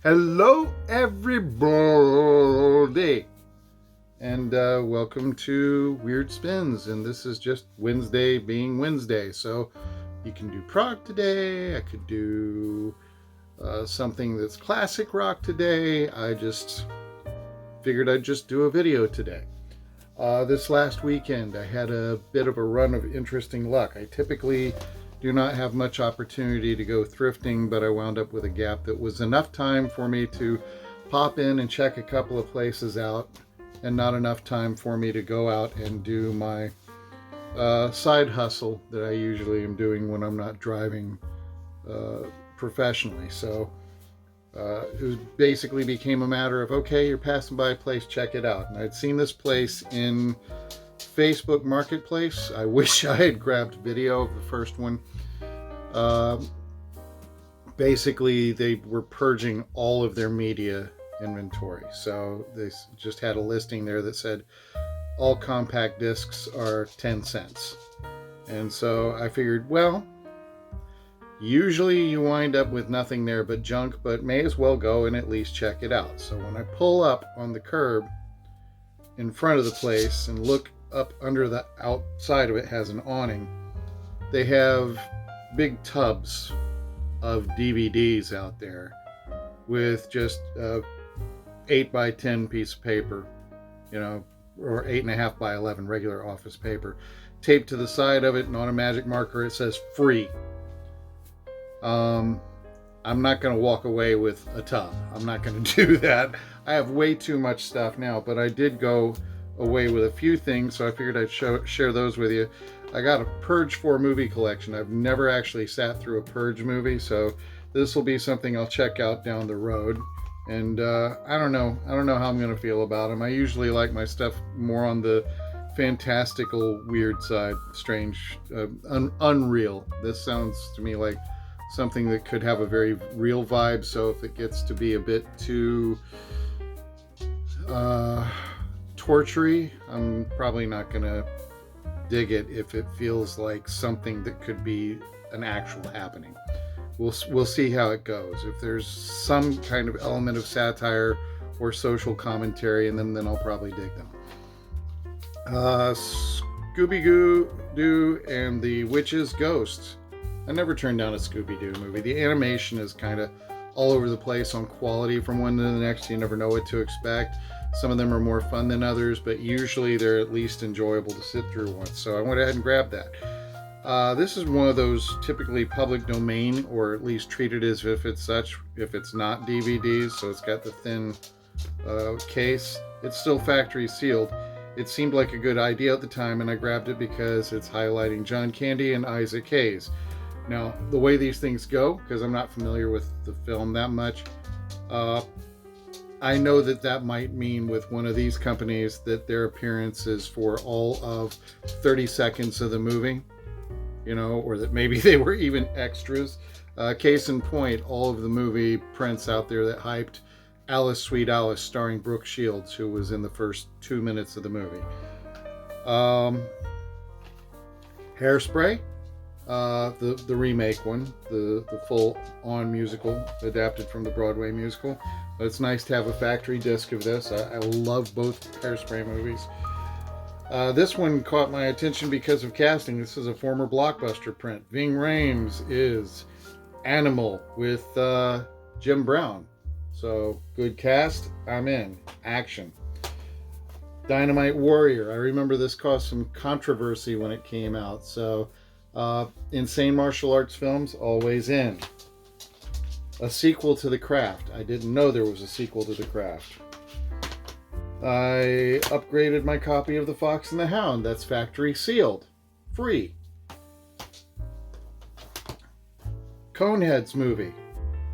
Hello, everybody, and welcome to Weird Spins. And this is just Wednesday being Wednesday, so you can do prog today. I could do something that's classic rock today. I just figured I'd just do a video today. This last weekend, I had a bit of a run of interesting luck. I typically do not have much opportunity to go thrifting, but I wound up with a gap that was enough time for me to pop in and check a couple of places out, and not enough time for me to go out and do my side hustle that I usually am doing when I'm not driving professionally. So it basically became a matter of, okay, you're passing by a place, check it out. And I'd seen this place in Facebook Marketplace. I wish I had grabbed video of the first one. Basically, they were purging all of their media inventory. So they just had a listing there that said all compact discs are 10 cents. And so I figured, well, usually you wind up with nothing there but junk, but may as well go and at least check it out. So when I pull up on the curb in front of the place and look up under the outside of it, has an awning. They have big tubs of DVDs out there with just 8 by 10 piece of paper, or 8.5 by 11 regular office paper, taped to the side of it, and on a magic marker it says free. I'm not going to walk away with a tub. I'm not going to do that. I have way too much stuff now, but I did go away with a few things, so I figured I'd share those with you. I got a Purge 4 movie collection. I've never actually sat through a Purge movie, so this will be something I'll check out down the road. And I don't know how I'm going to feel about them. I usually like my stuff more on the fantastical, weird side, strange, unreal. This sounds to me like something that could have a very real vibe, so if it gets to be a bit too tortury, I'm probably not gonna dig it if it feels like something that could be an actual happening. We'll see how it goes. If there's some kind of element of satire or social commentary, and then I'll probably dig them. Scooby-Doo and the Witch's Ghost. I never turned down a Scooby-Doo movie. The animation is kind of all over the place on quality from one to the next. You never know what to expect. Some of them are more fun than others, but usually they're at least enjoyable to sit through once. So I went ahead and grabbed that. This is one of those typically public domain, or at least treated as if it's such, if it's not DVDs. So it's got the thin case. It's still factory sealed. It seemed like a good idea at the time, and I grabbed it because it's highlighting John Candy and Isaac Hayes. Now, the way these things go, because I'm not familiar with the film that much, I know that might mean with one of these companies that their appearance is for all of 30 seconds of the movie, or that maybe they were even extras. Case in point, all of the movie prints out there that hyped Alice, Sweet Alice, starring Brooke Shields, who was in the first 2 minutes of the movie. Hairspray. The remake one, the full-on musical, adapted from the Broadway musical. But it's nice to have a factory disc of this. I love both Hairspray movies. This one caught my attention because of casting. This is a former Blockbuster print. Ving Rhames is Animal with Jim Brown. So, good cast, I'm in. Action. Dynamite Warrior. I remember this caused some controversy when it came out, so insane martial arts films, always in. A sequel to The Craft. I didn't know there was a sequel to The Craft. I upgraded my copy of The Fox and the Hound. That's factory sealed. Free. Coneheads movie.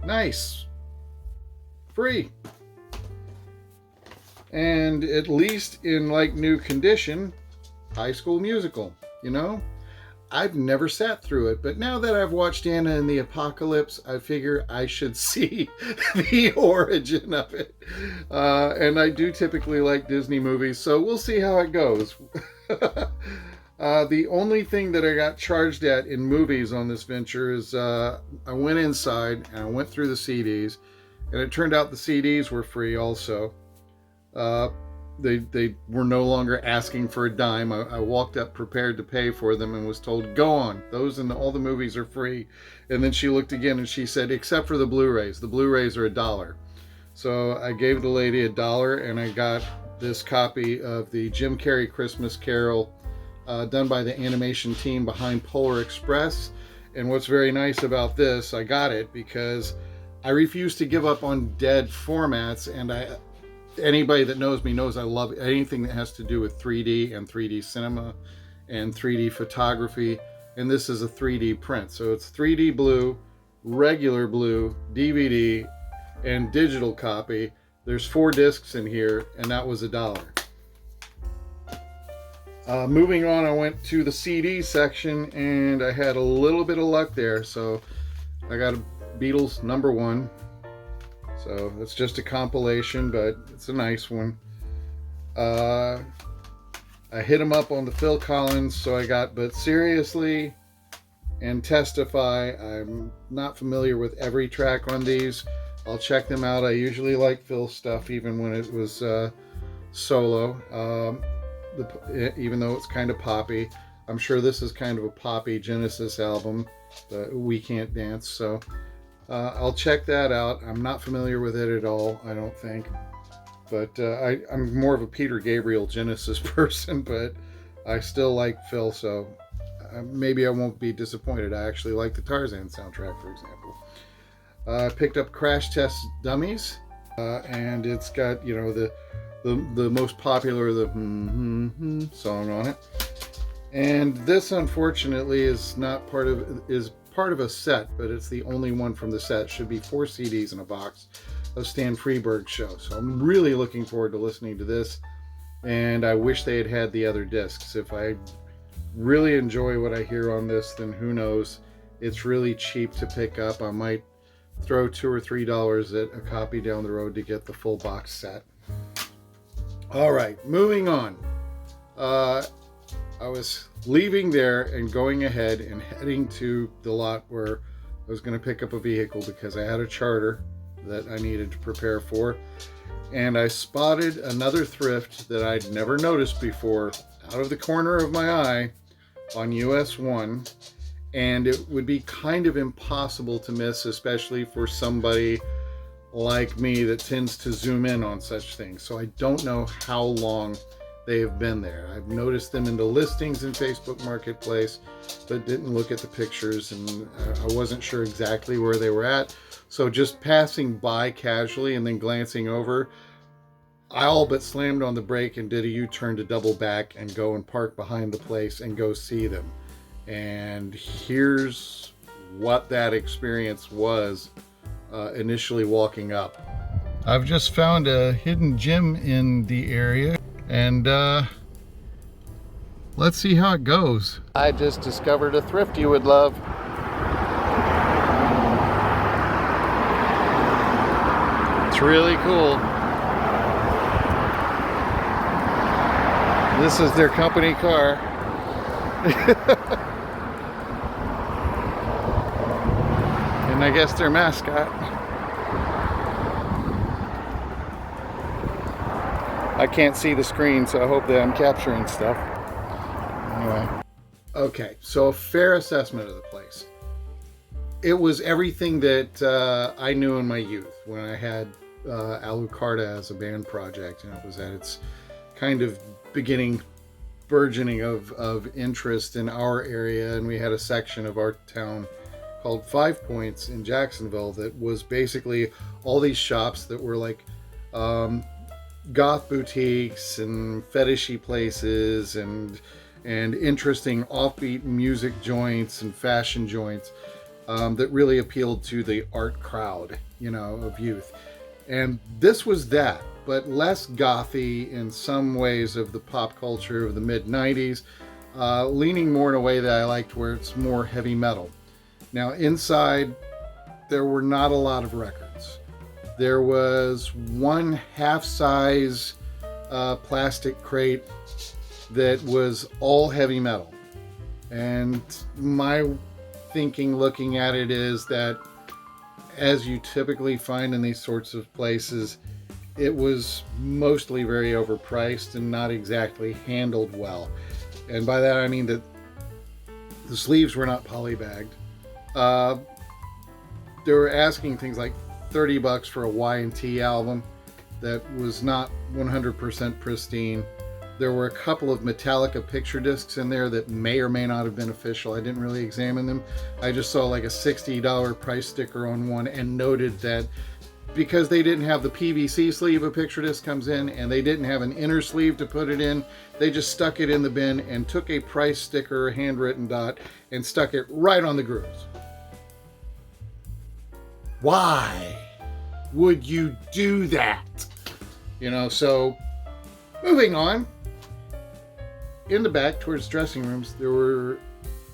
Nice. Free. And at least in new condition, High School Musical. I've never sat through it, but now that I've watched Anna and the Apocalypse, I figure I should see the origin of it. And I do typically like Disney movies, so we'll see how it goes. The only thing that I got charged at in movies on this venture is I went inside and I went through the CDs, And it turned out the CDs were free also. They were no longer asking for a dime. I walked up prepared to pay for them and was told, go on, those and all the movies are free. And then she looked again and she said, except for the Blu-rays. The Blu-rays are $1. So I gave the lady $1 and I got this copy of the Jim Carrey Christmas Carol done by the animation team behind Polar Express. And what's very nice about this, I got it because I refuse to give up on dead formats, and anybody that knows me knows I love anything that has to do with 3D and 3D cinema and 3D photography, and this is a 3D print. So it's 3D blue, regular blue, DVD, and digital copy. There's 4 discs in here, and that was $1. Moving on, I went to the CD section, and I had a little bit of luck there. So I got a Beatles #1. So it's just a compilation, but it's a nice one. I hit him up on the Phil Collins, so I got But Seriously and Testify. I'm not familiar with every track on these. I'll check them out. I usually like Phil's stuff, even when it was solo, even though it's kind of poppy. I'm sure this is kind of a poppy Genesis album, We Can't Dance, so I'll check that out. I'm not familiar with it at all, I don't think. But I'm more of a Peter Gabriel Genesis person, but I still like Phil, so maybe I won't be disappointed. I actually like the Tarzan soundtrack, for example. I picked up Crash Test Dummies, and it's got, you know, the most popular song on it. And this, unfortunately, is not part of a set, but it's the only one from the set. Should be 4 CDs in a box of Stan Freberg's show. So I'm really looking forward to listening to this, and I wish they had had the other discs. If I really enjoy what I hear on this, then who knows? It's really cheap to pick up. I might throw $2 or $3 at a copy down the road to get the full box set. All right, moving on. I was leaving there and going ahead and heading to the lot where I was going to pick up a vehicle because I had a charter that I needed to prepare for. And I spotted another thrift that I'd never noticed before out of the corner of my eye on US 1. And it would be kind of impossible to miss, especially for somebody like me that tends to zoom in on such things. So I don't know how long they have been there. I've noticed them in the listings in Facebook Marketplace, but didn't look at the pictures, and I wasn't sure exactly where they were at. So just passing by casually and then glancing over, I all but slammed on the brake and did a U-turn to double back and go and park behind the place and go see them. And here's what that experience was initially walking up. I've just found a hidden gem in the area, and let's see how it goes. I just discovered a thrift you would love. It's really cool. This is their company car. And I guess their mascot. I can't see the screen, so I hope that I'm capturing stuff. Anyway. Okay, so a fair assessment of the place. It was everything that I knew in my youth when I had Alucarda as a band project, and it was at its kind of burgeoning of interest in our area, and we had a section of our town called 5 Points in Jacksonville that was basically all these shops that were like goth boutiques and fetishy places and interesting offbeat music joints and fashion joints that really appealed to the art crowd, you know, of youth. And this was that, but less gothy in some ways of the pop culture of the mid-90s, leaning more in a way that I liked, where it's more heavy metal. Now inside, there were not a lot of records. There was one half-size plastic crate that was all heavy metal. And my thinking looking at it is that as you typically find in these sorts of places, it was mostly very overpriced and not exactly handled well. And by that I mean that the sleeves were not polybagged. They were asking things like $30 for a Y&T album that was not 100% pristine. There were a couple of Metallica picture discs in there that may or may not have been official. I didn't really examine them. I just saw like a $60 price sticker on one and noted that because they didn't have the PVC sleeve a picture disc comes in and they didn't have an inner sleeve to put it in, they just stuck it in the bin and took a price sticker, handwritten dot, and stuck it right on the grooves. Why would you do that? So moving on. In the back towards dressing rooms, there were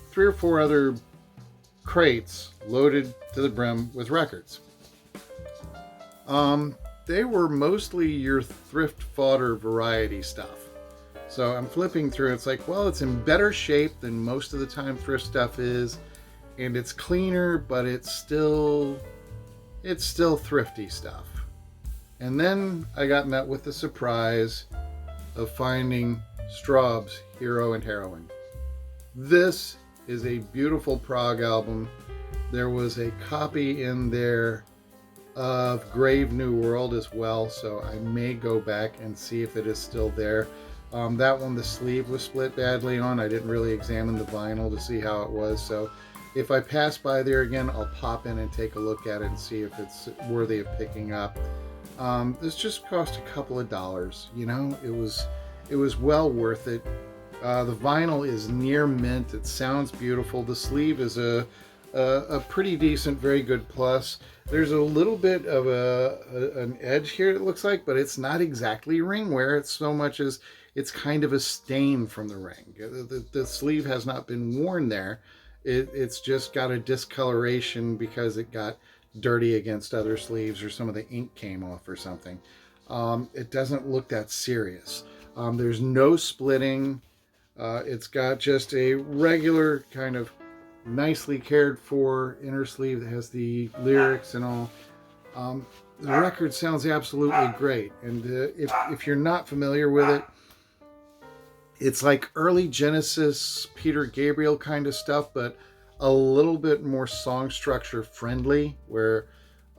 3 or 4 other crates loaded to the brim with records. They were mostly your thrift fodder variety stuff. So I'm flipping through. It's like, well, it's in better shape than most of the time thrift stuff is, and it's cleaner, but it's still thrifty stuff. And then I got met with the surprise of finding Straub's Hero and Heroine. This is a beautiful prog album. There was a copy in there of Grave New World as well, so I may go back and see if it is still there. That one, the sleeve was split badly on. I didn't really examine the vinyl to see how it was, so if I pass by there again, I'll pop in and take a look at it and see if it's worthy of picking up. This just cost a couple of dollars. It was well worth it. The vinyl is near mint. It sounds beautiful. The sleeve is a pretty decent, very good plus. There's a little bit of an edge here, it looks like, but it's not exactly ring wear. It's so much as it's kind of a stain from the ring. The sleeve has not been worn there. It's just got a discoloration because it got dirty against other sleeves or some of the ink came off or something. It doesn't look that serious. There's no splitting. It's got just a regular kind of nicely cared for inner sleeve that has the lyrics and all. The record sounds absolutely great. And if you're not familiar with it, it's like early Genesis, Peter Gabriel kind of stuff, but a little bit more song structure friendly, where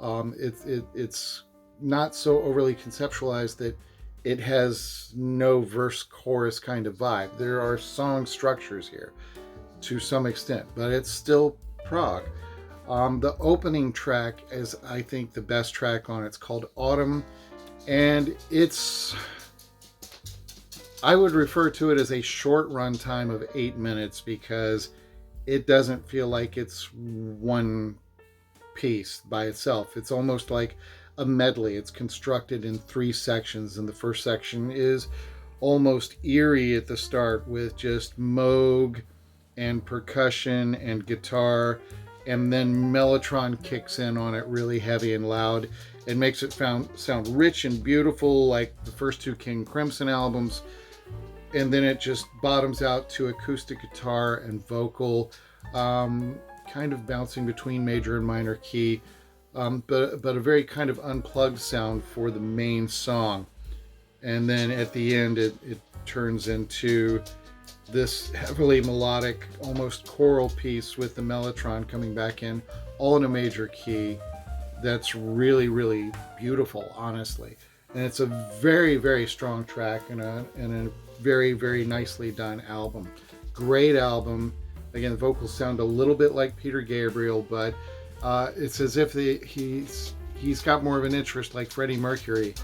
it's not so overly conceptualized that it has no verse chorus kind of vibe. There are song structures here to some extent, but it's still prog. The opening track is, I think, the best track on it. It's called Autumn, and I would refer to it as a short run time of 8 minutes because it doesn't feel like it's one piece by itself. It's almost like a medley. It's constructed in 3 sections, and the first section is almost eerie at the start with just moog and percussion and guitar, and then Mellotron kicks in on it really heavy and loud and makes it sound rich and beautiful like the first 2 King Crimson albums. And then it just bottoms out to acoustic guitar and vocal, kind of bouncing between major and minor key, but a very kind of unplugged sound for the main song. And then at the end, it turns into this heavily melodic, almost choral piece with the Mellotron coming back in, all in a major key. That's really, really beautiful, honestly. And it's a very, very strong track and a very, very nicely done album. Great album. Again, the vocals sound a little bit like Peter Gabriel, but it's as if he's got more of an interest, like Freddie Mercury,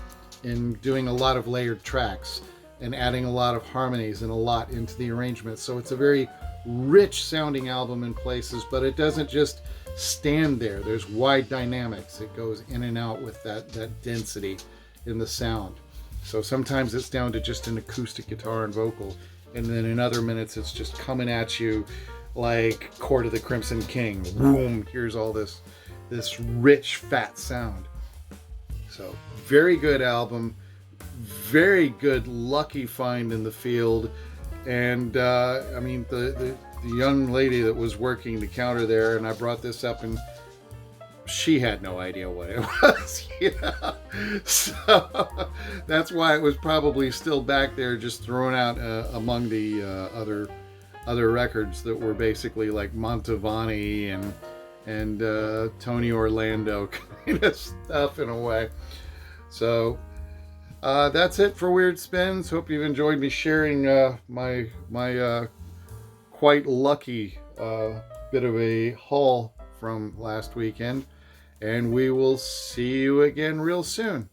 in doing a lot of layered tracks and adding a lot of harmonies and a lot into the arrangement. So it's a very rich sounding album in places, but it doesn't just stand there. There's wide dynamics. It goes in and out with that density in the sound. So sometimes it's down to just an acoustic guitar and vocal, and then in other minutes it's just coming at you like Court of the Crimson King. Boom! Here's all this rich, fat sound. So very good album, very good lucky find in the field, and I mean the young lady that was working the counter there, and I brought this up in she had no idea what it was, So that's why it was probably still back there, just thrown out among the other records that were basically like Mantovani and Tony Orlando kind of stuff in a way. So that's it for Weird Spins. Hope you've enjoyed me sharing my quite lucky bit of a haul from last weekend. And we will see you again real soon.